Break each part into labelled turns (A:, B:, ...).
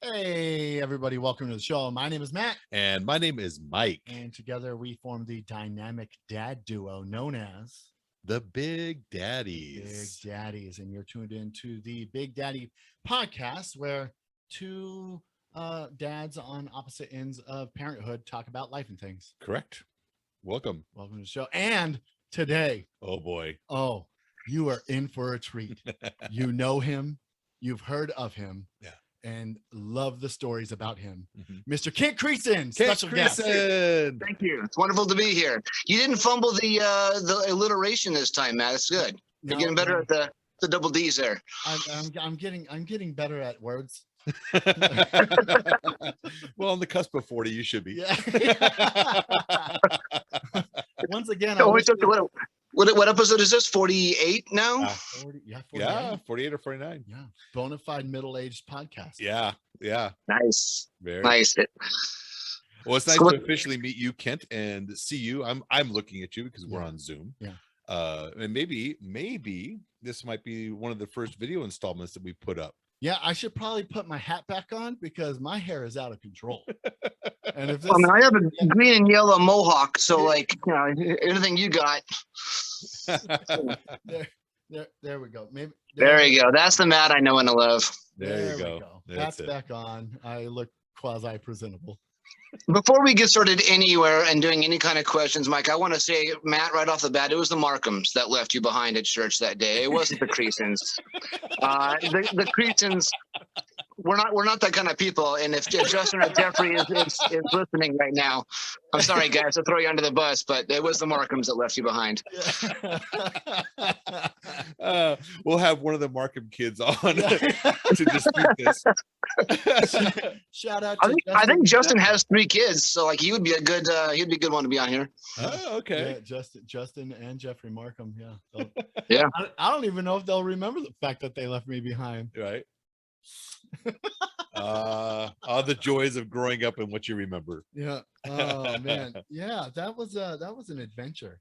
A: Hey, everybody, welcome to the show. My name is Matt.
B: And my name is Mike.
A: And together we form the dynamic dad duo known as
B: the Big
A: Big
B: Daddies.
A: Daddies. And you're tuned into the Big Daddy Podcast, where two dads on opposite ends of parenthood talk about life and things.
B: Correct. Welcome.
A: Welcome to the show. And today,
B: oh boy,
A: you are in for a treat. You know him. You've heard of him.
B: Yeah.
A: And love the stories about him. Mr. Kent Creason,
B: Kent
A: special
B: Creason.
A: guest.
C: Thank you. It's wonderful to be here. You didn't fumble the alliteration this time, Matt. It's good. You're getting better at the double D's there.
A: I'm getting better at words.
B: Well, on the cusp of 40, you should be.
A: Yeah. Once again,
C: what episode is this? 48 now?
A: 40,
B: 48.
A: 49.
B: Yeah, 48 or 49.
A: Yeah, bona fide middle-aged podcast.
B: Yeah.
C: Nice.
B: Very
C: nice.
B: Well, it's nice to officially meet you, Kent, and see you. I'm looking at you because we're on Zoom.
A: Yeah.
B: And maybe this might be one of the first video installments that we put up.
A: Yeah, I should probably put my hat back on because my hair is out of control. And if this,
C: I have a green and yellow mohawk, so anything you got.
A: there we go. Maybe
C: there you go. That's the Matt I know and love.
B: There you go.
A: That's back on. I look quasi presentable.
C: Before we get started anywhere and doing any kind of questions, Mike, I want to say, Matt, right off the bat, it was the Markhams that left you behind at church that day. It wasn't the Creasons. The Creasons, we're not that kind of people. And if Justin or Jeffrey is listening right now, I'm sorry, guys, to throw you under the bus, but it was the Markhams that left you behind.
B: We'll have one of the Markham kids on to dispute this.
A: Shout out
C: to
A: Justin.
C: I think Justin has 3 kids, so he would be a good one to be on here.
B: Oh, okay.
A: Yeah, Justin and Jeffrey Markham. Yeah.
C: Yeah.
A: I don't even know if they'll remember the fact that they left me behind.
B: Right. All the joys of growing up and what you remember.
A: Yeah. Oh man. Yeah, that was an adventure.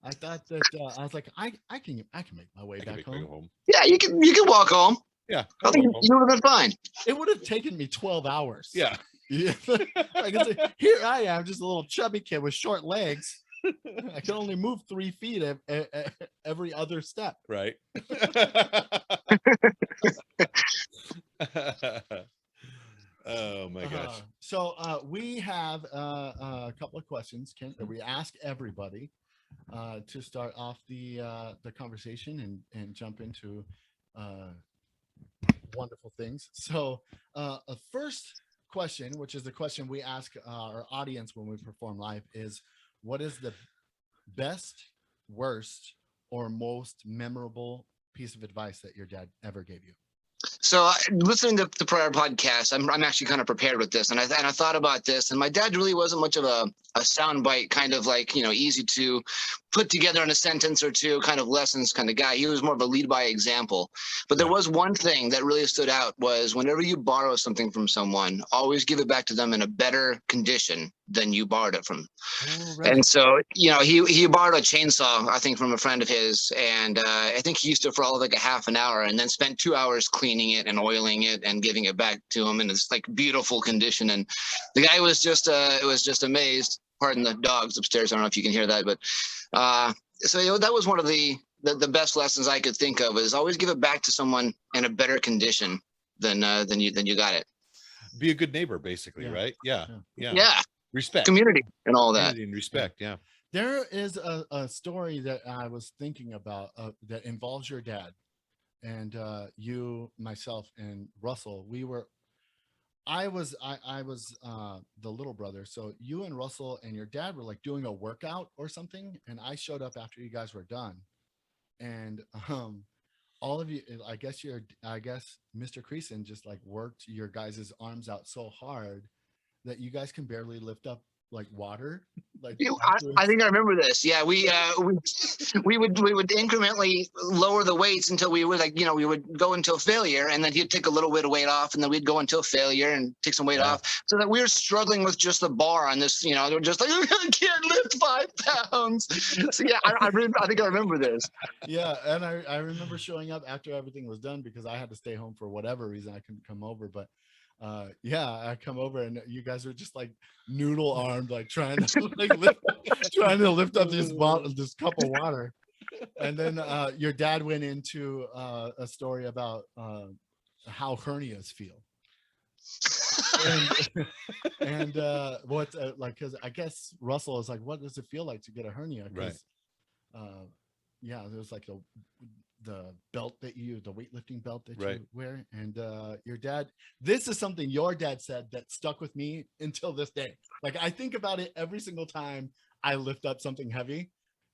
A: I thought that I was like, I can make my way back home.
C: Yeah, you can walk home.
B: Yeah,
C: I think you would have been fine.
A: It would have taken me 12 hours.
B: Yeah.
A: Yeah. Here I am, just a little chubby kid with short legs. I can only move 3 feet every other step.
B: Right. Oh my gosh.
A: So we have a couple of questions, Kent, that we ask everybody to start off the conversation and jump into wonderful things. So a first question, which is the question we ask our audience when we perform live, is what is the best, worst, or most memorable piece of advice that your dad ever gave you?
C: So listening to the prior podcast, I'm actually kind of prepared with this, and I thought about this, and my dad really wasn't much of a soundbite kind of easy to put together in a sentence or two kind of lessons kind of guy. He was more of a lead by example. But there was one thing that really stood out was whenever you borrow something from someone, always give it back to them in a better condition than you borrowed it from. Oh, right. And so, he borrowed a chainsaw, I think, from a friend of his. And I think he used it for all of a half an hour and then spent 2 hours cleaning it and oiling it and giving it back to him in this beautiful condition. And the guy was just amazed. Pardon the dogs upstairs. I don't know if you can hear that, but so that was one of the best lessons I could think of, is always give it back to someone in a better condition than you got it.
B: Be a good neighbor, basically, right? Yeah. Respect,
C: community, and all that.
B: And respect, yeah.
A: There is a story that I was thinking about that involves your dad, and you, myself, and Russell. I was the little brother. So you and Russell and your dad were doing a workout or something, and I showed up after you guys were done, and all of you, I guess Mr. Creason just worked your guys' arms out so hard that you guys can barely lift up water.
C: I think I remember this. Yeah, we would incrementally lower the weights until we would we would go until failure, and then he'd take a little bit of weight off, and then we'd go until failure and take some weight off, so that we were struggling with just the bar on this. They're just I can't lift 5 pounds. So yeah, I think I remember this.
A: Yeah, and I remember showing up after everything was done because I had to stay home for whatever reason. I couldn't come over, but yeah, I come over and you guys are just like noodle armed, like trying to lift up this cup of water. And then your dad went into a story about how hernias feel. And what like, because I guess Russell is like, what does it feel like to get a hernia? Because yeah, there's like the belt that the weightlifting belt that you wear, and your dad, this is something your dad said that stuck with me until this day. Like, I think about it every single time I lift up something heavy.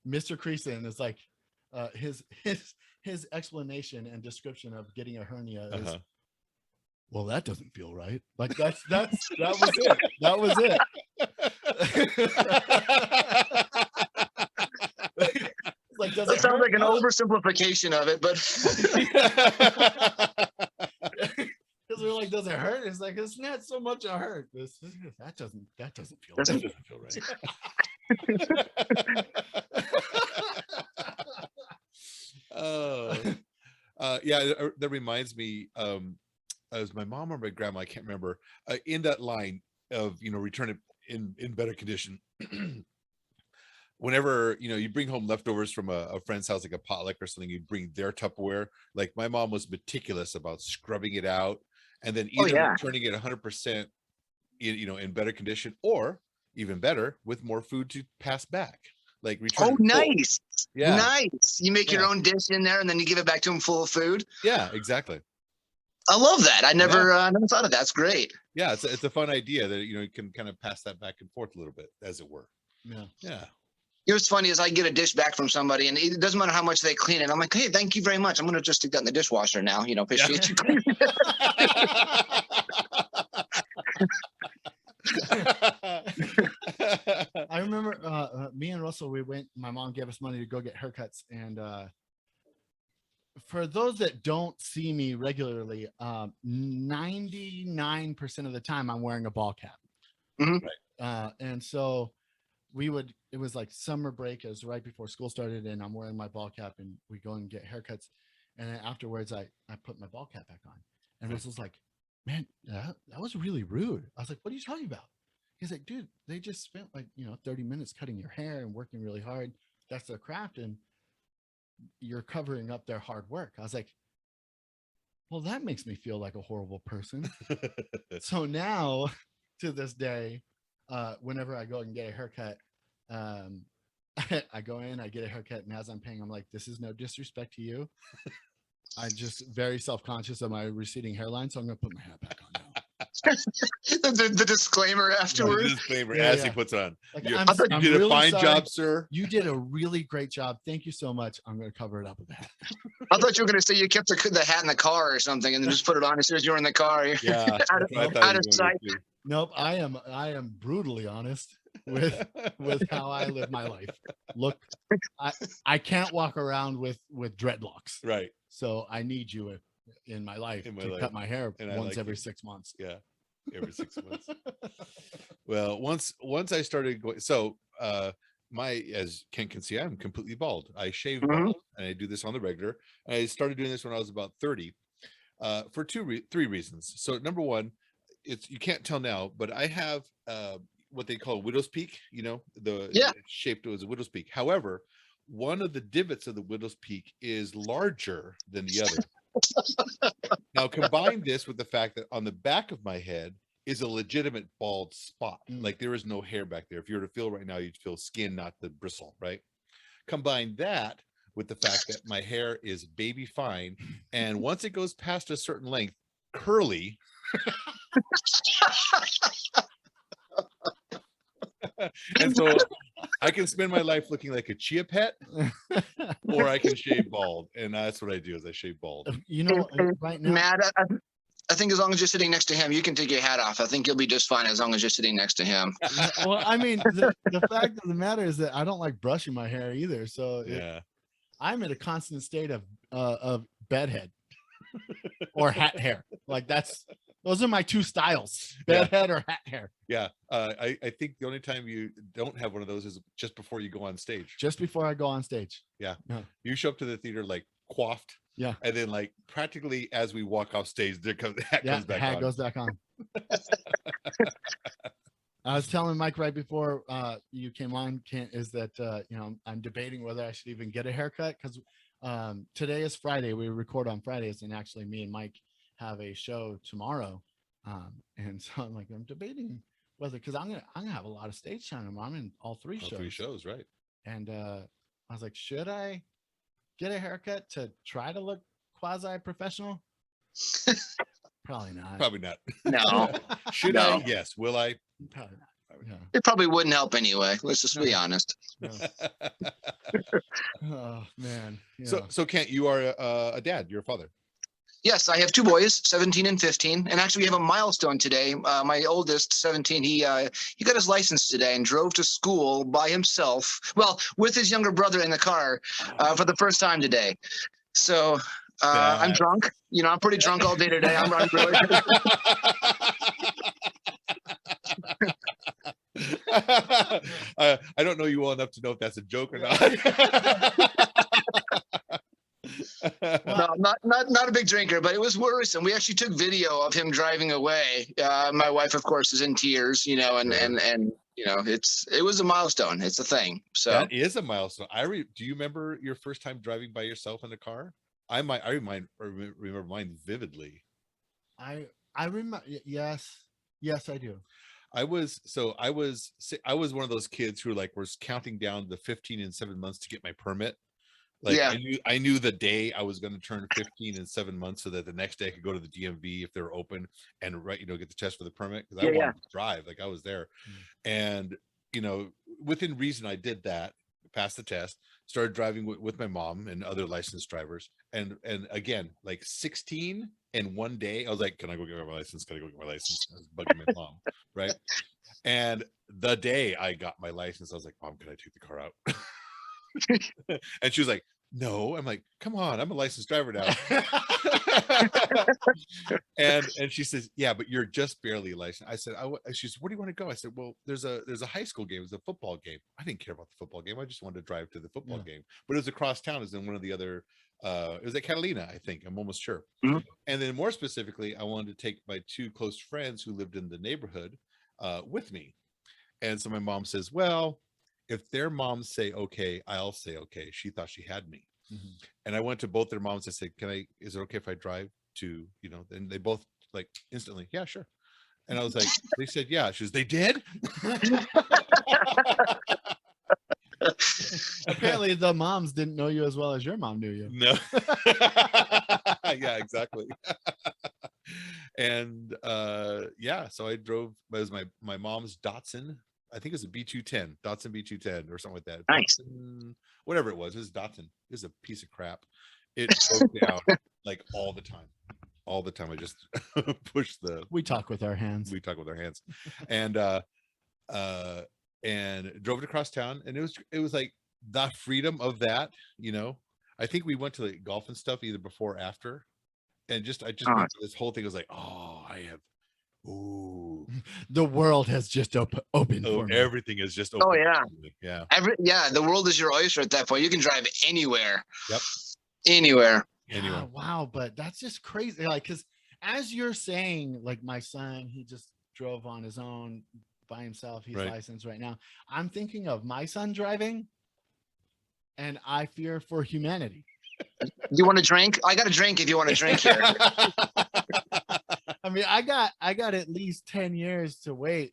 A: Mr. Creason is like, his explanation and description of getting a hernia is, well, that doesn't feel right. Like that was it. That was it. Like, does
C: that sounds like an oversimplification of it, but
A: because we're like, does it hurt? It's like, it's not so much a hurt. That doesn't feel right.
B: Doesn't feel right. Yeah, that reminds me, as my mom or my grandma, I can't remember, in that line of, return it in better condition. Whenever you bring home leftovers from a friend's house, like a potluck or something, you bring their Tupperware. Like, my mom was meticulous about scrubbing it out and then either returning it 100% in better condition, or even better, with more food to pass back. Like, return.
C: Oh, nice.
B: Yeah,
C: nice. You make your own dish in there and then you give it back to them full of food.
B: Yeah, exactly.
C: I love that. I never thought of that. That's great.
B: Yeah, it's a fun idea that you can kind of pass that back and forth a little bit, as it were. Yeah.
C: You know what's funny is I get a dish back from somebody, and it doesn't matter how much they clean it. I'm like, hey, thank you very much. I'm going to just stick that in the dishwasher now. Appreciate you cleaning it.
A: I remember me and Russell, my mom gave us money to go get haircuts. And for those that don't see me regularly, 99% of the time I'm wearing a ball cap.
C: Mm-hmm.
A: And so it was like summer break. It was right before school started, and I'm wearing my ball cap, and we go and get haircuts. And then afterwards I put my ball cap back on, and Russell's like, man, that was really rude. I was like, what are you talking about? He's like, dude, they just spent 30 minutes cutting your hair and working really hard. That's their craft, and you're covering up their hard work. I was like, well, that makes me feel like a horrible person. So now, to this day, whenever I go and get a haircut, I go in, I get a haircut, and as I'm paying, I'm like, this is no disrespect to you. I'm just very self-conscious of my receding hairline, so I'm going to put my hat back on now.
C: the disclaimer afterwards.
B: The disclaimer as he puts it on.
A: Like,
B: you
A: I'm
B: did
A: really
B: a fine
A: sorry.
B: job, sir.
A: You did a really great job. Thank you so much. I'm going to cover it up with that.
C: I thought you were going to say you kept the hat in the car or something, and then just put it on as soon as you were in the car.
B: Yeah,
C: out of sight.
A: Nope, I am brutally honest with how I live my life. Look, I can't walk around with dreadlocks.
B: Right.
A: So I need you in my life to cut my hair once every 6 months.
B: Yeah, every 6 months. Well, once I started going, so as Ken can see, I'm completely bald. I shave bald, and I do this on the regular. And I started doing this when I was about 30, for three reasons. So number one, you can't tell now, but I have what they call widow's peak. Shaped as a widow's peak. However, one of the divots of the widow's peak is larger than the other. Now combine this with the fact that on the back of my head is a legitimate bald spot. Like, there is no hair back there. If you were to feel right now, you'd feel skin, not the bristle, right? Combine that with the fact that my hair is baby fine, and once it goes past a certain length, curly. And so I can spend my life looking like a chia pet, or I can shave bald, and that's what I do, is I shave bald.
A: Right now,
C: Matt, I think as long as you're sitting next to him, you can take your hat off. I think you'll be just fine as long as you're sitting next to him.
A: Well, I mean, the fact of the matter is that I don't like brushing my hair either. So I'm in a constant state of bedhead or hat hair. Like, those are my two styles: bedhead or hat hair.
B: Yeah, I think the only time you don't have one of those is just before you go on stage.
A: Just before I go on stage.
B: Yeah. You show up to the theater like coiffed.
A: Yeah.
B: And then like practically as we walk off stage, the hat
A: Yeah,
B: comes back
A: hat
B: on.
A: goes back on. I was telling Mike right before you came on, Kent, is that I'm debating whether I should even get a haircut because today is Friday. We record on Fridays, and actually, me and Mike have a show tomorrow, and so I'm debating whether because I'm gonna have a lot of stage time tomorrow. I'm in all three shows,
B: right?
A: And I was like, should I get a haircut to try to look quasi professional? Probably not.
B: Probably not.
C: No.
B: Should
C: No.
B: I? Yes. Will I?
A: Probably not. Yeah.
C: It probably wouldn't help anyway. Let's just be honest.
A: No. Oh man. Yeah.
B: So Kent, you are a dad. You're a father.
C: Yes, I have two boys, 17 and 15. And actually, we have a milestone today. My oldest, 17, he got his license today and drove to school by himself. Well, with his younger brother in the car for the first time today. So I'm drunk. I'm pretty drunk all day today. I'm really.
B: I don't know you well enough to know if that's a joke or not.
C: No, not a big drinker, but it was worrisome. We actually took video of him driving away. My wife, of course, is in tears, and it was a milestone. It's a thing. So
B: that is a milestone. Do you remember your first time driving by yourself in a car? I remember mine vividly.
A: I remember. Yes, I do.
B: I was one of those kids who was counting down the 15 and 7 months to get my permit. I knew the day I was going to turn 15 and 7 months so that the next day I could go to the DMV if they were open and get the test for the permit because I wanted to drive. I was there. And within reason I did that, passed the test, started driving with my mom and other licensed drivers. And again, 16 and one day I was like, can I go get my license? Can I go get my license? I was bugging my mom. Right. And the day I got my license, I was like, Mom, can I take the car out? And she was like, no. I'm like, come on, I'm a licensed driver now. and she says, yeah, but you're just barely licensed. I said, she said, where do you want to go? I said, well, there's a high school game. It's a football game. I didn't care about the football game. I just wanted to drive to the football game. But it was across town. It was in one of the other it was at Catalina, I think. I'm almost sure. Mm-hmm. And then more specifically, I wanted to take my two close friends who lived in the neighborhood with me. And so my mom says, well, if their moms say okay, I'll say okay. She thought she had me. Mm-hmm. And I went to both their moms and said, is it okay if I drive to, and they both instantly, yeah, sure. And I was like, they said, yeah. She was, they did?
A: Apparently the moms didn't know you as well as your mom knew you.
B: No. Yeah, exactly. And so I drove, it was my mom's Datsun. I think it was a B210, Datsun B210 or something like that.
C: Nice.
B: Datsun, whatever it was Datsun. It was a piece of crap. It broke down all the time. All the time. I just
A: we talk with our hands.
B: And drove it across town, and it was like the freedom of that. I think we went to golf and stuff either before or after, and I just went to this whole thing. I was like, oh,
A: the world has just opened for me.
B: Everything is just open.
C: Yeah. The world is your oyster at that point. You can drive anywhere.
B: Yep.
C: Anywhere.
A: Yeah, wow, but that's just crazy. Because as you're saying, my son, he just drove on his own by himself. He's licensed right now. I'm thinking of my son driving, and I fear for humanity.
C: You want to drink? I got a drink if you want to drink here.
A: I mean, I got at least 10 years to wait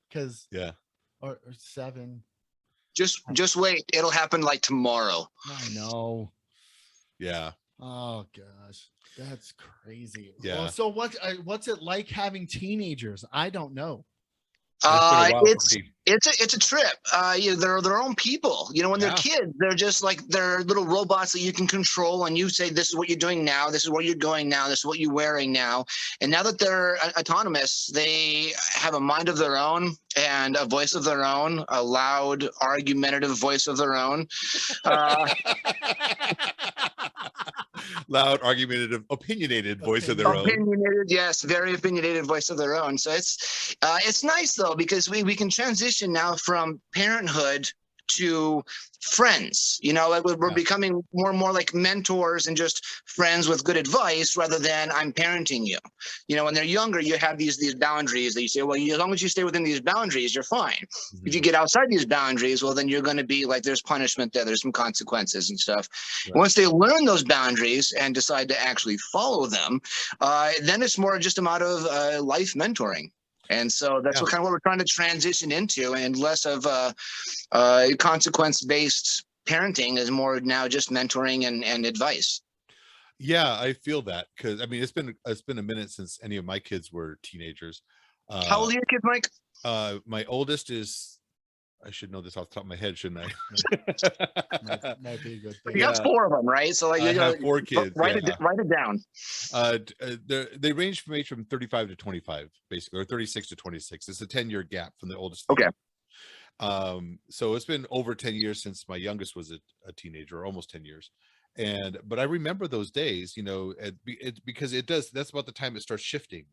A: or 7.
C: Just wait. It'll happen tomorrow.
A: I know.
B: Yeah.
A: Oh gosh, that's crazy.
B: Yeah.
A: Well, so what's it like having teenagers? I don't know.
C: It's a trip. They're their own people. When they're kids, they're just they're little robots that you can control, and you say, this is what you're doing now, this is where you're going now, this is what you're wearing now. And now that they're autonomous, they have a mind of their own and a voice of their own, a loud, argumentative voice of their own.
B: Loud, argumentative, opinionated voice of their own.
C: Opinionated, yes, very opinionated voice of their own. So it's nice though, because we can transition now from parenthood to friends. You know, we're becoming more and more like mentors and just friends with good advice rather than I'm parenting you. You know, when they're younger, you have these boundaries that you say, well, as long as you stay within these boundaries, you're fine.
B: Mm-hmm.
C: If you get outside these boundaries, well, then you're going to be like, there's punishment there, there's some consequences and stuff. Right. Once they learn those boundaries and decide to actually follow them, then it's more just a matter of life mentoring. And so that's what we're trying to transition into, and less of consequence-based parenting is more now just mentoring and advice.
B: Yeah, I feel that, because I mean it's been a minute since any of my kids were teenagers.
C: How old are your kids, Mike?
B: My oldest is, I should know this off the top of my head, shouldn't I?
A: might be a good thing.
C: You got 4 of them, right? So like,
B: I have 4 kids.
C: Write it down.
B: They range from age from 35 to 25, basically, or 36 to 26. It's a 10-year gap from the oldest.
C: Okay.
B: So it's been over 10 years since my youngest was a teenager, or almost 10 years. But I remember those days, you know, because that's about the time it starts shifting.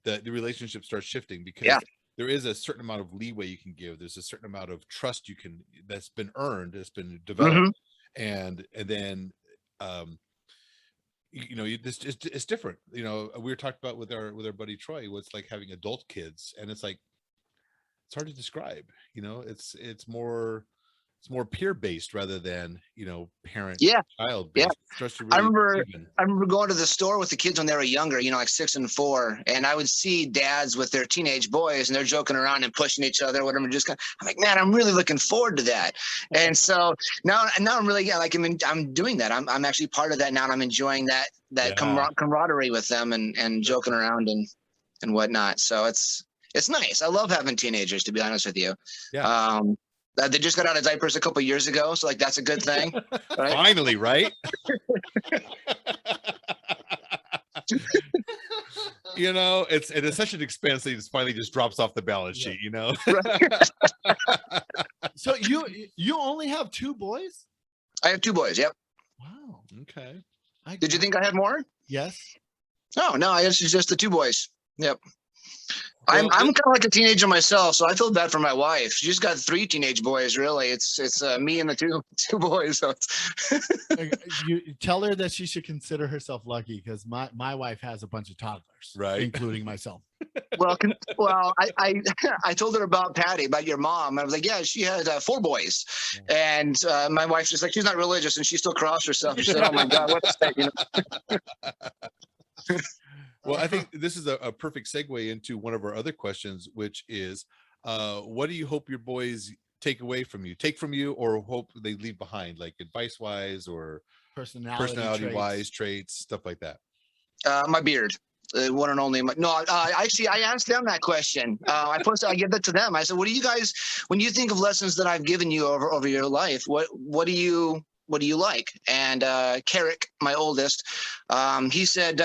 B: The relationship starts shifting, because there is a certain amount of leeway you can give. There's a certain amount of trust that's been earned, that's been developed. And then, you know, it's different. You know, we were talking about with our buddy Troy, what's like having adult kids, and it's like, it's hard to describe. You know, it's more peer based rather than, you know, parent child based. Really,
C: I remember going to the store with the kids when they were younger, you know, like 6 and 4, and I would see dads with their teenage boys and they're joking around and pushing each other, whatever. I'm like, man, I'm really looking forward to that. And so now I'm really I'm doing that. I'm actually part of that now, and I'm enjoying that camaraderie with them and joking around and whatnot. So it's nice. I love having teenagers, to be honest with you.
B: Yeah.
C: They just got out of diapers a couple of years ago, so like that's a good thing. Right?
B: Finally, right? You know, it's such an expense that it finally just drops off the balance sheet. You know.
A: So you only have 2 boys?
C: I have 2 boys. Yep.
A: Wow.
B: Okay.
C: Did you think I had more?
A: Yes.
C: Oh no, it's just the 2 boys. Yep. Well, I'm kind of like a teenager myself, so I feel bad for my wife. She's got 3 teenage boys. Really, it's me and the two boys. So
A: you tell her that she should consider herself lucky, because my wife has a bunch of toddlers,
B: right,
A: including myself.
C: Well, I told her about Patty, about your mom. I was like, yeah, she had 4 boys, and my wife's just like, she's not religious, and she still crossed herself. She said, oh my God, what's that? You know.
B: Well, I think this is a perfect segue into one of our other questions, which is, what do you hope your boys take from you, or hope they leave behind, like advice-wise or personality-wise, traits, stuff like that?
C: My beard. One and only. Actually, I asked them that question. I give that to them. I said, what do you guys, when you think of lessons that I've given you over your life, what do you like? And Carrick, my oldest, he said,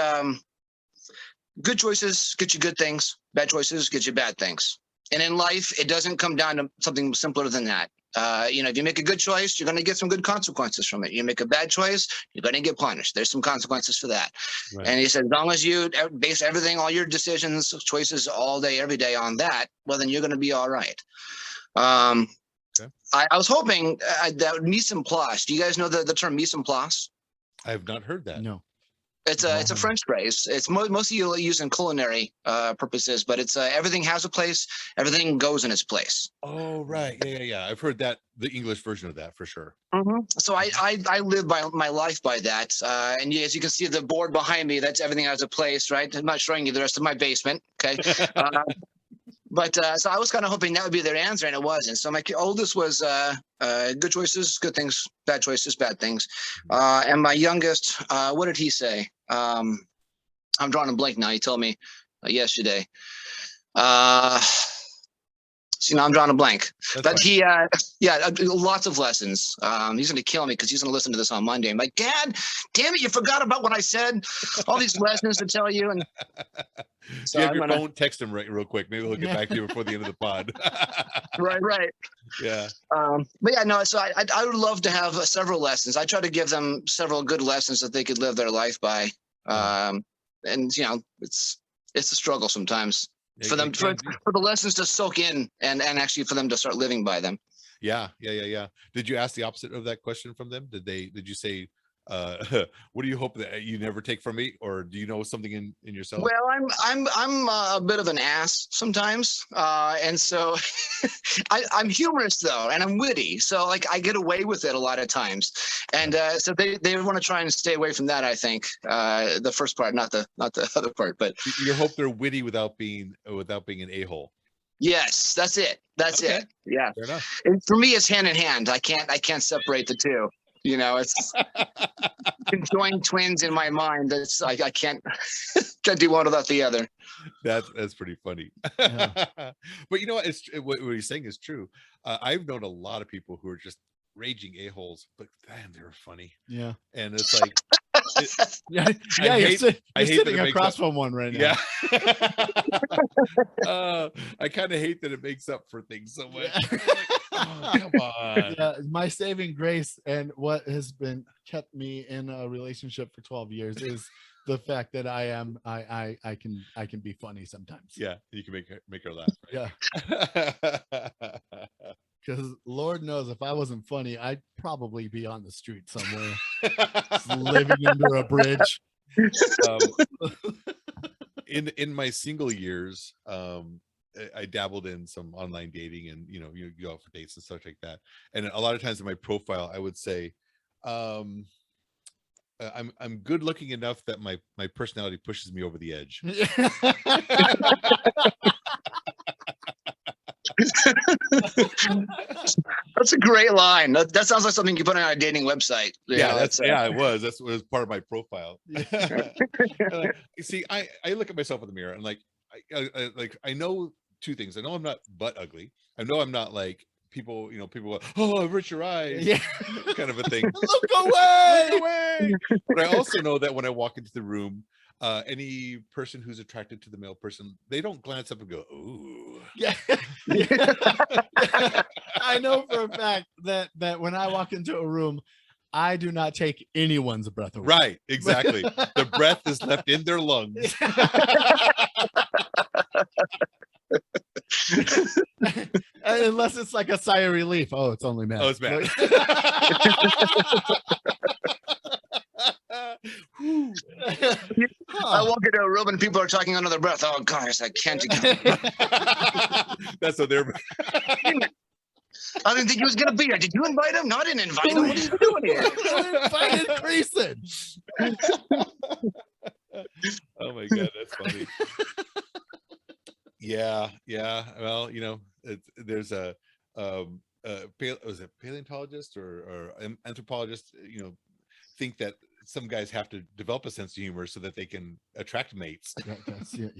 C: good choices get you good things. Bad choices get you bad things. And in life, it doesn't come down to something simpler than that. You know, if you make a good choice, you're going to get some good consequences from it. You make a bad choice, you're going to get punished. There's some consequences for that. Right. And he said, as long as you base everything, all your decisions, choices all day, every day on that, well, then you're going to be all right. Okay. I was hoping that mise en place. Do you guys know the term mise en place?
B: I have not heard that.
A: No.
C: It's a French phrase. It's mostly used in culinary purposes, but it's everything has a place, everything goes in its place.
B: Oh, right. Yeah. I've heard that, the English version of that, for sure.
C: Mm-hmm. So I live by my life by that. And as you can see the board behind me, that's everything has a place, right? I'm not showing you the rest of my basement. Okay. But so I was kind of hoping that would be their answer, and it wasn't. So my oldest was good choices, good things, bad choices, bad things. And my youngest, what did he say? I'm drawing a blank now. He told me yesterday. So, I'm drawing a blank. That's but right. He, lots of lessons. He's going to kill me because he's going to listen to this on Monday. I'm like, Dad, damn it, you forgot about what I said. All these lessons to tell you. And
B: so you have your phone, text him real quick. Maybe he'll get back to you before the end of the pod.
C: Right.
B: Yeah.
C: But yeah, no. So I would love to have several lessons. I try to give them several good lessons that they could live their life by. And it's a struggle sometimes. For them, for the lessons to soak in and actually for them to start living by them.
B: Yeah. Did you ask the opposite of that question from them? Did you say, what do you hope that you never take from me, or do you know something in yourself?
C: Well, I'm a bit of an ass sometimes, and so I'm humorous though, and I'm witty, so like I get away with it a lot of times, and so they want to try and stay away from that. I think the first part, not the other part, but
B: You hope they're witty without being an a-hole.
C: yes, that's it. That's
B: Okay.
C: it. Yeah.
B: Fair enough.
C: And for me, it's hand in hand. I can't separate the two. You know, it's conjoined twins in my mind. It's I can't do one without the other.
B: That's pretty funny.
A: Yeah.
B: But you know what? What he's saying is true. I've known a lot of people who are just raging a-holes, but damn, they're funny.
A: Yeah.
B: And it's like,
A: Yeah.
B: I
A: You're
B: hate that
A: sitting
B: it makes
A: across
B: up-
A: from one right now.
B: Yeah. I kind of hate that it makes up for things so much.
A: Yeah.
B: Oh, come on.
A: Yeah, my saving grace and what has been kept me in a relationship for 12 years is the fact that I can be funny sometimes.
B: Yeah, you can make her laugh.
A: Yeah,
B: Right?
A: because Lord knows if I wasn't funny, I'd probably be on the street somewhere, just living under a bridge.
B: In my single years, I dabbled in some online dating, and you go out for dates and stuff like that. And a lot of times in my profile, I would say, I'm good looking enough that my personality pushes me over the edge.
C: That's a great line. That sounds like something you put on a dating website. You know,
B: It was part of my profile. You see, I look at myself in the mirror and like I know two things. I know I'm not butt ugly. I know I'm not like people go, oh, avert your eyes,
A: Yeah.
B: kind of a thing.
A: Look away.
B: Look away. But I also know that when I walk into the room, any person who's attracted to the male person, they don't glance up and go, ooh.
A: Yeah. I know for a fact that when I walk into a room, I do not take anyone's breath away.
B: Right, exactly. The breath is left in their lungs.
A: Unless it's like a sigh of relief. Oh, it's only Matt.
B: Oh, it's Matt.
C: I walk into a room and people are talking under their breath. Oh gosh, I can't again.
B: That's what they're.
C: I didn't think he was gonna be here. Did you invite him? No, I didn't invite him. What are you doing here?
A: Kent Creason.
B: Oh my god, that's funny. Yeah. Well, there's a was it paleontologist or anthropologist? Think that some guys have to develop a sense of humor so that they can attract mates.
A: That's it.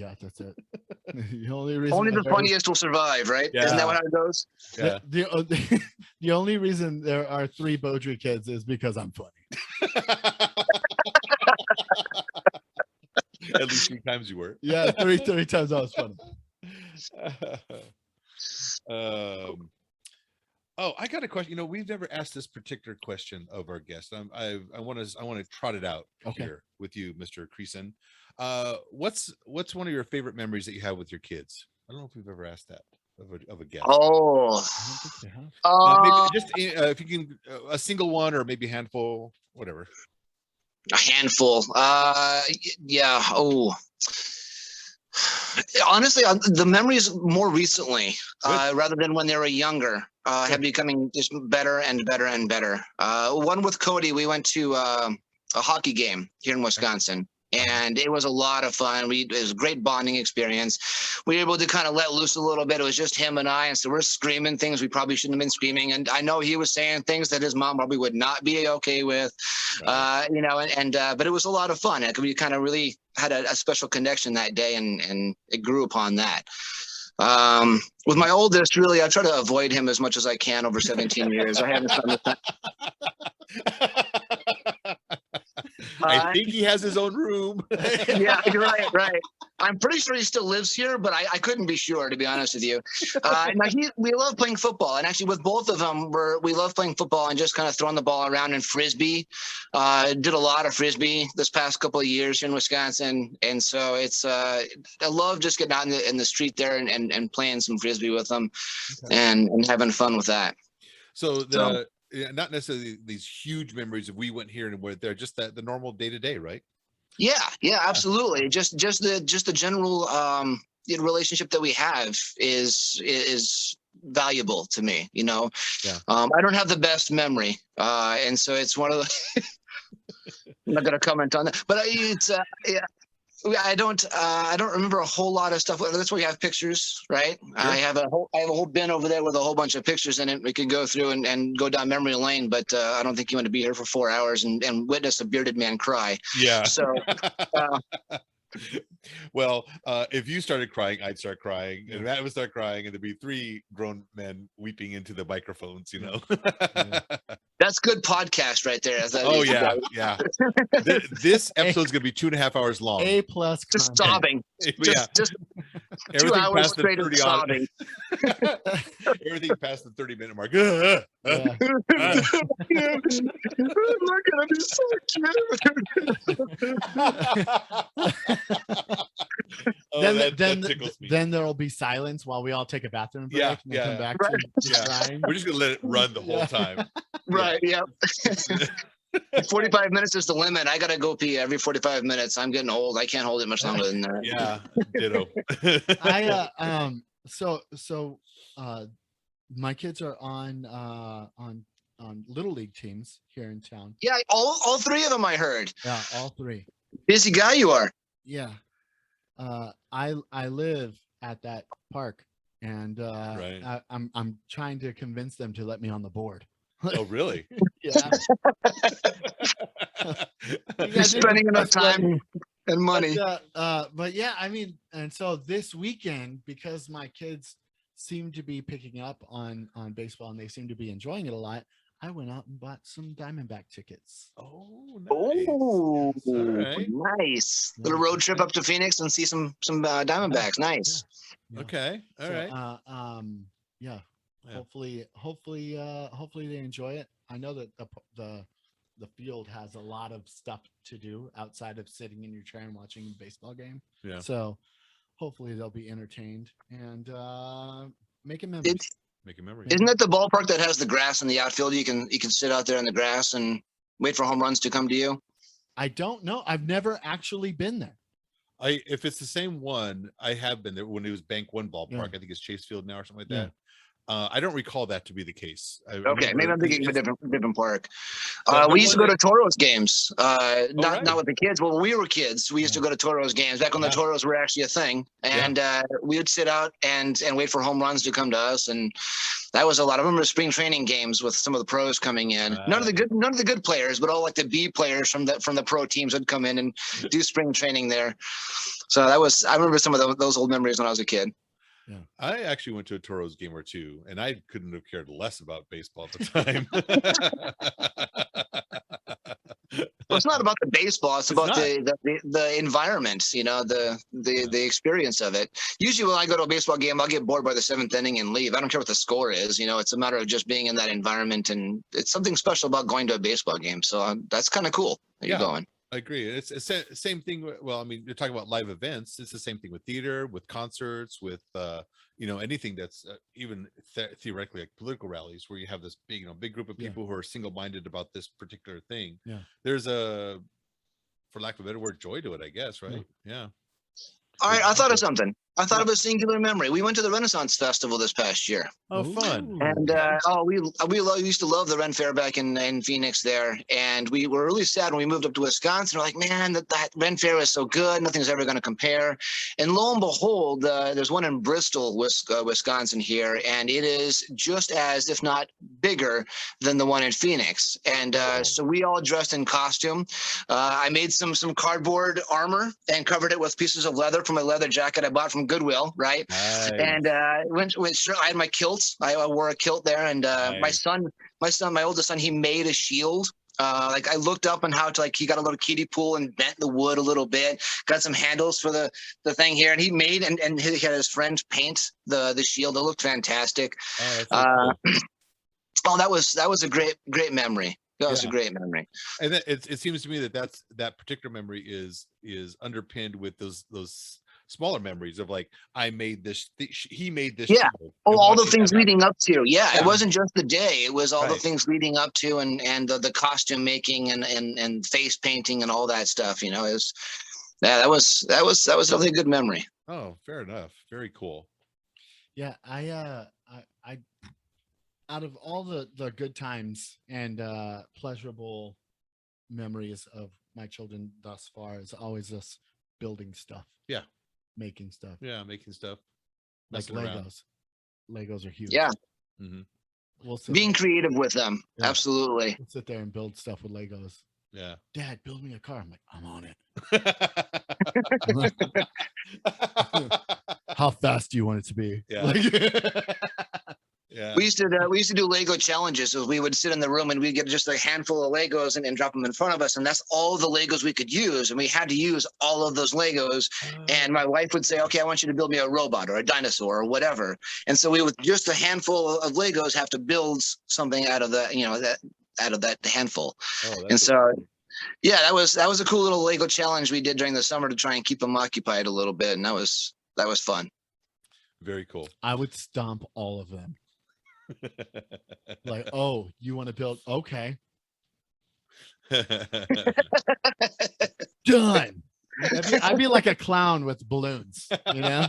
A: The only reason
C: Only the funniest will survive, right?
B: Yeah.
C: Isn't that how it goes?
B: Yeah.
A: The only reason there are 3 Beaudry kids is because I'm funny.
B: At least 3 times you were.
A: Yeah, 3 times I was funny.
B: I got a question. We've never asked this particular question of our guest. I want to trot it out here with you, Mr. Creason. What's one of your favorite memories that you have with your kids? I don't know if we've ever asked that of a guest.
C: Oh,
B: Maybe just if you can, a single one or maybe a handful, whatever.
C: a handful. Yeah. Oh. Honestly, the memories more recently, rather than when they were younger, have becoming just better and better and better. One with Cody, we went to a hockey game here in Wisconsin, and it was a lot of fun. It was a great bonding experience. We were able to kind of let loose a little bit. It was just him and I, and so we're screaming things we probably shouldn't have been screaming. And I know he was saying things that his mom probably would not be okay with, but it was a lot of fun. We kind of really had a special connection that day, and it grew upon that. With my oldest, really, I try to avoid him as much as I can over 17 years. I haven't spent the time.
B: I think he has his own room.
C: Yeah, right. I'm pretty sure he still lives here, but I couldn't be sure, to be honest with you. We love playing football, and actually with both of them, we love playing football and just kind of throwing the ball around in frisbee. Did a lot of frisbee this past couple of years here in Wisconsin, and so it's I love just getting out in the street there and playing some frisbee with them, and having fun with that.
B: So not necessarily these huge memories of we went here and went there, just that the normal day to day, right?
C: Yeah, absolutely. Just the general relationship that we have is valuable to me.
B: Yeah.
C: I don't have the best memory, and so it's one of the. I'm not going to comment on that, but I don't remember a whole lot of stuff. That's where you have pictures, right? Sure. I have a whole bin over there with a whole bunch of pictures in it. We could go through and go down memory lane, but I don't think you want to be here for 4 hours and witness a bearded man cry.
B: Yeah.
C: So.
B: Well, if you started crying, I'd start crying, and Matt would start crying, and there'd be 3 grown men weeping into the microphones. Yeah.
C: That's good podcast right there.
B: Oh yeah. This episode's gonna be 2.5 hours long.
A: A+,
C: just sobbing. Just 2 hours straight of sobbing.
B: Everything past the 30-minute mark.
A: Then there'll be silence while we all take a bathroom break and come back to crying.
B: We're just gonna let it run the whole time.
C: Right. Yeah. 45 minutes is the limit. I gotta go pee every 45 minutes. I'm getting old. I can't hold it much longer than that.
B: Yeah. Ditto.
A: My kids are on little league teams here in town.
C: Yeah, all 3 of them, I heard.
A: Yeah, all 3.
C: Busy guy you are.
A: Yeah. I live at that park, and
B: right.
A: I'm trying to convince them to let me on the board.
B: Oh, really?
A: Yeah.
C: You're spending enough time and money.
A: But yeah, I mean, and so this weekend, because my kids seem to be picking up on baseball and they seem to be enjoying it a lot, I went out and bought some Diamondback tickets.
B: Oh,
C: nice. Oh, right. Nice. Little road trip up to Phoenix and see some Diamondbacks. Nice.
B: Yeah. Okay. All right.
A: Yeah. Hopefully they enjoy it. I know that the field has a lot of stuff to do outside of sitting in your chair and watching a baseball game.
B: Yeah.
A: So hopefully they'll be entertained and making memories.
C: Isn't that the ballpark that has the grass in the outfield? You can sit out there in the grass and wait for home runs to come to you.
A: I don't know. I've never actually been there.
B: If it's the same one, I have been there when it was Bank One ballpark. Yeah. I think it's Chase Field now or something like that. I don't recall that to be the case.
C: Okay, maybe I'm thinking of a different park. We used to go to Toros games, not with the kids. Well, when we were kids, we used to go to Toros games back when the Toros were actually a thing, and we would sit out and wait for home runs to come to us, and that was a lot. I remember spring training games with some of the pros coming in. None of the good players, but all like the B players from the pro teams would come in and do spring training there. So I remember some of those old memories when I was a kid.
B: Yeah, I actually went to a Toros game or 2, and I couldn't have cared less about baseball at the time.
C: Well, it's not about the baseball; it's about the environment. The experience of it. Usually, when I go to a baseball game, I'll get bored by the 7th inning and leave. I don't care what the score is. It's a matter of just being in that environment, and it's something special about going to a baseball game. So that's kind of cool that you're going.
B: I agree. It's the same thing. Well, I mean, you're talking about live events. It's the same thing with theater, with concerts, with anything that's even theoretically like political rallies, where you have this big group of people who are single-minded about this particular thing.
A: Yeah,
B: there's for lack of a better word, joy to it, I guess. Right? Yeah.
C: All right, I thought of something. I thought of a singular memory. We went to the Renaissance Festival this past year.
B: Oh, fun!
C: And we used to love the Ren Fair back in Phoenix there, and we were really sad when we moved up to Wisconsin. We're like, man, that Ren Fair is so good. Nothing's ever going to compare. And lo and behold, there's one in Bristol, Wisconsin here, and it is just as, if not bigger, than the one in Phoenix. And so we all dressed in costume. I made some cardboard armor and covered it with pieces of leather from a leather jacket I bought from Goodwill, right?
B: Nice.
C: And I had my kilts. I wore a kilt there, and nice. my oldest son, he made a shield. Like I looked up on how to he got a little kiddie pool and bent the wood a little bit, got some handles for the thing here, and he made and he had his friend paint the shield. It looked fantastic.
B: Cool.
C: That was a great memory. That was a great memory.
B: And it seems to me that particular memory is underpinned with those smaller memories of like, I made this, he made this.
C: Yeah.
B: shield,
C: Oh,
B: and
C: all the
B: watching
C: things
B: that happen.
C: leading up to. Yeah,
B: Yeah.
C: it wasn't just the day. It was all the
B: Right.
C: things leading up to, and the costume making and face painting and all that stuff. You know, it was that was definitely a good memory.
B: Oh, fair enough. Very cool.
A: Yeah, I out of all the good times and pleasurable memories of my children thus far is always us building stuff.
B: Yeah.
A: Making stuff.
B: Yeah, making stuff.
A: Like
B: Messing around.
A: Legos. Legos are huge.
C: Yeah,
A: We'll sit
C: being
A: there,
C: creative with them.
A: Yeah.
C: Absolutely.
A: we'll sit there and build stuff with Legos.
B: Yeah.
A: Dad, build me a car. I'm like, I'm on it. How fast do you want it to be?
B: Yeah.
A: Like,
B: Yeah.
C: We used to do Lego challenges. So we would sit in the room and we'd get just a handful of Legos and drop them in front of us. And that's all the Legos we could use. And we had to use all of those Legos. And my wife would say, okay, I want you to build me a robot or a dinosaur or whatever. And so we would just a handful of Legos have to build something out of that, you know, out of that handful.
B: Oh,
C: And so, yeah, that was a cool little Lego challenge we did during the summer to try and keep them occupied a little bit. And that was fun.
B: very cool.
A: I would stomp all of them. Like, oh, you want to build? Okay, done. I'd be like a clown with balloons, you know?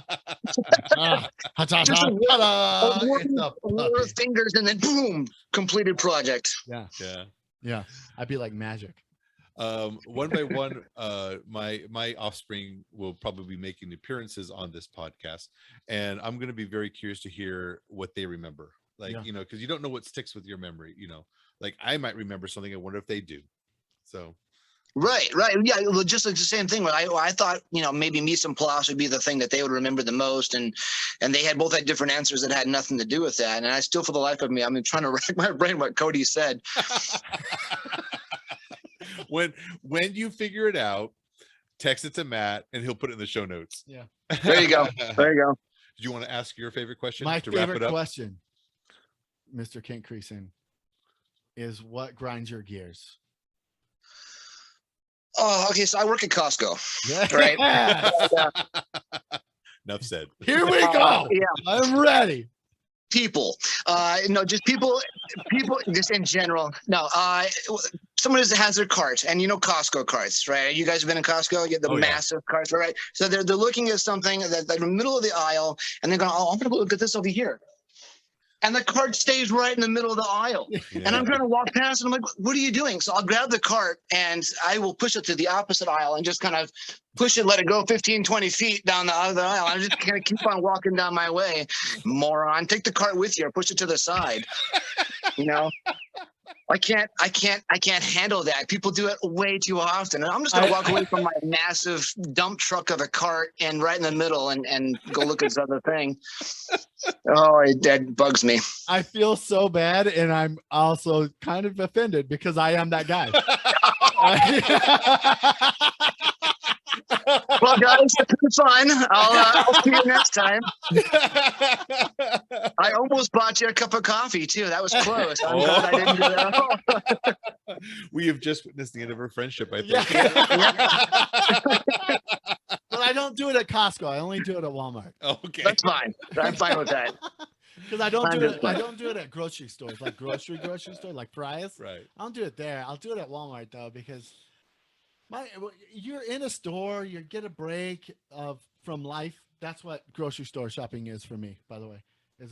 C: Just a whir of fingers and then boom, completed project.
A: Yeah,
B: Yeah.
A: yeah. I'd be like magic.
B: One by one, my offspring will probably be making appearances on this podcast, and I'm going to be very curious to hear what they remember. Like,
A: Yeah.
B: you know, because you don't know what sticks with your memory. You know, like I might remember something. I wonder if they do. So.
C: Right. Yeah, well, just like the same thing. I thought, you know, maybe mise en place would be the thing that they would remember the most, and they had both had different answers that had nothing to do with that. And I still, for the life of me, I'm trying to rack my brain what Cody said.
B: when you figure it out, text it to Matt, and he'll put it in the show notes.
A: Yeah.
C: There you go. There you go.
B: Do you want to ask your favorite question
A: My
B: to wrap it
A: favorite
B: up?
A: question, Mr. Kent Creason, is what grinds your gears?
C: Oh, okay. So I work at Costco.
A: Right.
B: Enough said.
A: Here we go.
C: Yeah.
A: I'm ready.
C: People, no, just people, just in general. No, someone who has their cart, and you know Costco carts, right? You guys have been in Costco, you get the massive carts, right? So they're looking at something that's like in the middle of the aisle, and they're going, oh, I'm going to go look at this over here. And the cart stays right in the middle of the aisle.
B: Yeah.
C: And I'm trying to walk past, and I'm like, what are you doing? So I'll grab the cart, and I will push it to the opposite aisle and just kind of push it, let it go 15, 20 feet down the other aisle. I'm just going to keep on walking down my way. Moron, take the cart with you or push it to the side. You know? I can't handle that. People do it way too often. And I'm just going to walk away from my massive dump truck of a cart and right in the middle and go look at this other thing. Oh, that bugs me.
A: I feel so bad, and I'm also kind of offended because I am that guy.
C: Well, guys, it's been fun. I'll see you next time. I almost bought you a cup of coffee too. That was close. I'm glad I didn't do that.
B: We have just witnessed the end of our friendship, I think.
A: Yeah. But I don't do it at Costco. I only do it at Walmart.
B: Okay.
C: That's fine. I'm fine with that.
A: Because I don't do it. I don't do it at grocery stores, like grocery store, like Price.
B: Right.
A: I don't do it there. I'll do it at Walmart though, because you're in a store, you get a break from life. That's what grocery store shopping is for me, by the way.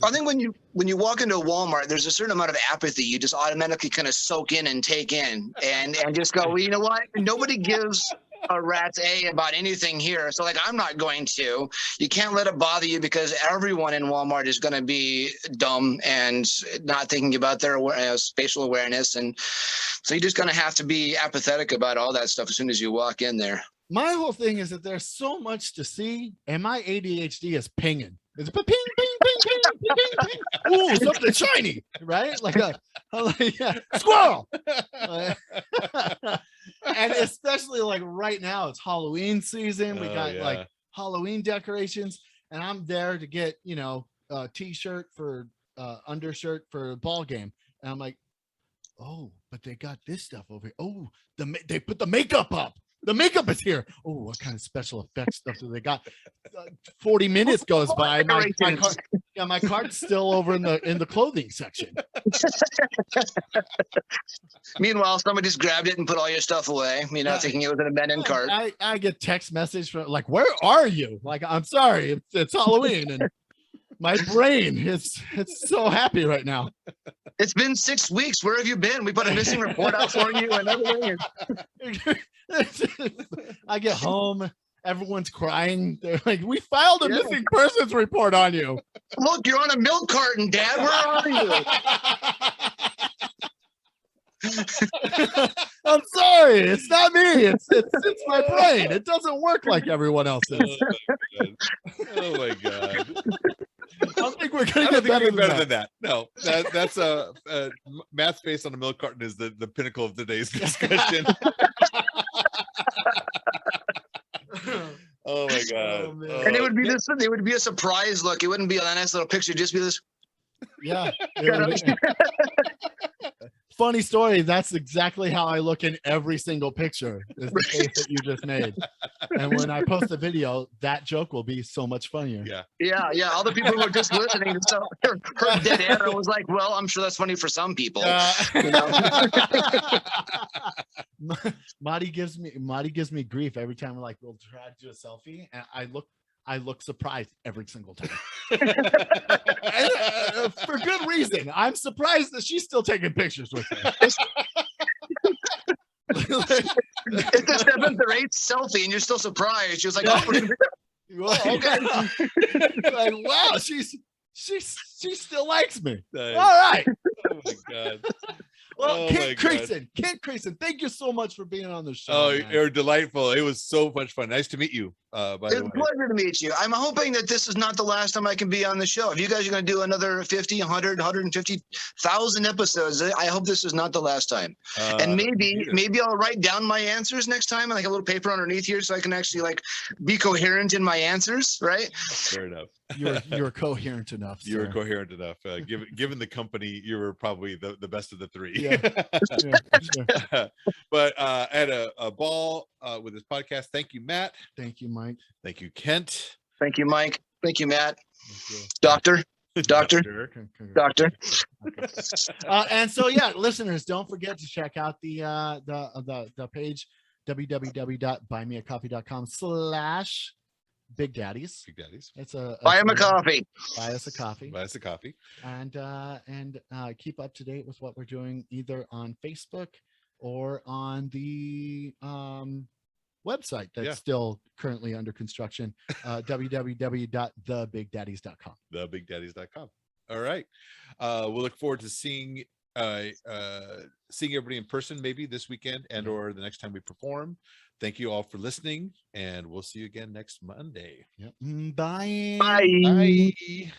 C: I think when you walk into a Walmart, there's a certain amount of apathy you just automatically kind of soak in and take in and just go, well, you know what? Nobody gives a rat's A about anything here. So like, I'm not going to. You can't let it bother you because everyone in Walmart is going to be dumb and not thinking about their spatial awareness. And so you're just going to have to be apathetic about all that stuff as soon as you walk in there.
A: My whole thing is that there's so much to see, and my ADHD is pinging. It's ping, ping, ping, ping, ping, ping, ping. Ooh, something shiny, right? Like squirrel. And especially like right now, it's Halloween season. We got like Halloween decorations, and I'm there to get, you know, a t-shirt for undershirt for a ball game, and I'm like, oh, but they got this stuff over here. Oh, they put the makeup up. The makeup is here. Oh, what kind of special effects stuff do they got? 40 minutes goes by. My cart's still over in the clothing section.
C: Meanwhile, somebody just grabbed it and put all your stuff away, thinking it was an abandoned cart.
A: I get text message from like, where are you? Like, I'm sorry, it's Halloween, and my brain it's so happy right now.
C: It's been 6 weeks. Where have you been? We put a missing report out for you and everything.
A: I get home, everyone's crying. They're like, we filed a missing persons report on you.
C: Look, you're on a milk carton, Dad. Where are you?
A: I'm sorry, it's not me. It's my brain. It doesn't work like everyone else's.
B: Oh my god.
A: I don't think we're gonna get better than that.
B: No, that's Matt's face on a milk carton is the pinnacle of today's discussion. Oh my god.
C: And it would be this. It would be a surprise look. It wouldn't be a nice little picture. Just be this.
A: Yeah. Funny story. That's exactly how I look in every single picture. Is the face that you just made. And when I post the video, that joke will be so much funnier.
C: Yeah. All the people who are just listening, so her dead arrow was like, well, I'm sure that's funny for some people.
A: Marty gives me grief every time we'll try to do a selfie, and I look surprised every single time. For good reason. I'm surprised that she's still taking pictures with me.
C: It's the 7th or 8th selfie, and you're still surprised. She was like, "Oh, okay."
A: Like, wow, she still likes me. Nice. All right.
B: Oh my god.
C: Well,
A: Kent Creason, thank you so much for being on the show.
B: Oh, you're delightful. It was so much fun. Nice to meet you. By the way.
C: It's a pleasure to meet you. I'm hoping that this is not the last time I can be on the show. If you guys are going to do another 50, 100, 150,000 episodes, I hope this is not the last time. And maybe I'll write down my answers next time and like a little paper underneath here so I can actually like be coherent in my answers, right?
B: Fair enough.
A: You're coherent enough.
B: You were coherent enough. Given the company, you were probably the best of the three.
A: Yeah. Sure.
B: But I had a ball with this podcast. Thank you, Matt.
A: Thank you, Mike.
B: Thank you, Kent.
C: Thank you, Mike. Thank you, Matt.
A: Thank you.
C: Doctor.
A: And so listeners, don't forget to check out the page www.buymeacoffee.com/Big Daddies.
B: Big Daddies.
A: It's a
C: buy him a coffee.
A: Buy us a coffee.
B: Buy us a coffee.
A: And keep up to date with what we're doing either on Facebook or on the website that's still currently under construction. www.thebigdaddies.com.
B: Thebigdaddies.com. All right. We'll look forward to seeing everybody in person maybe this weekend and or the next time we perform. Thank you all for listening, and we'll see you again next Monday.
A: Yep. Bye.
C: Bye.
B: Bye.